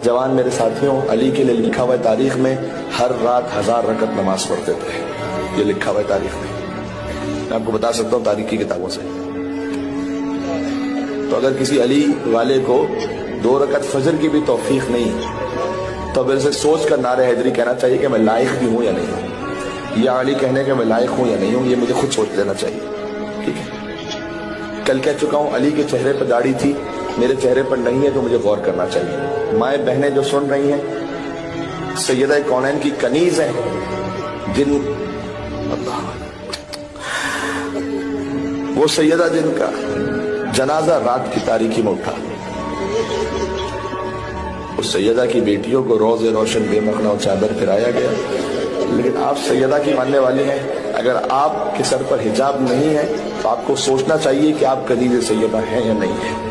جوان میرے ساتھیوں، علی کے لیے لکھا ہوا ہے تاریخ میں ہر رات 1000 رکعت نماز پڑھتے تھے، یہ لکھا ہوا ہے تاریخ میں، میں آپ کو بتا سکتا ہوں تاریخ کی کتابوں سے۔ تو اگر کسی علی والے کو 2 رکعت فجر کی بھی توفیق نہیں تو پھر سے سوچ کر نعرہ حیدری کہنا چاہیے کہ میں لائق بھی ہوں یا نہیں ہوں، یا علی کہنے کہ میں لائق ہوں یا نہیں ہوں، یہ مجھے خود سوچ لینا چاہیے، ٹھیک ہے؟ کل کہہ چکا ہوں علی کے چہرے پر داڑھی تھی، میرے چہرے پر نہیں ہے، تو مجھے غور کرنا چاہیے۔ مائیں بہنیں جو سن رہی ہیں، سیدہ کونین کی کنیز ہیں، جن وہ سیدہ جن کا جنازہ رات کی تاریکی میں اٹھا، اس سیدہ کی بیٹیوں کو روز روشن بے مخنا و چادر پھرایا گیا، لیکن آپ سیدہ کی ماننے والی ہیں، اگر آپ کے سر پر حجاب نہیں ہے تو آپ کو سوچنا چاہیے کہ آپ کنیز سیدہ ہیں یا نہیں ہیں۔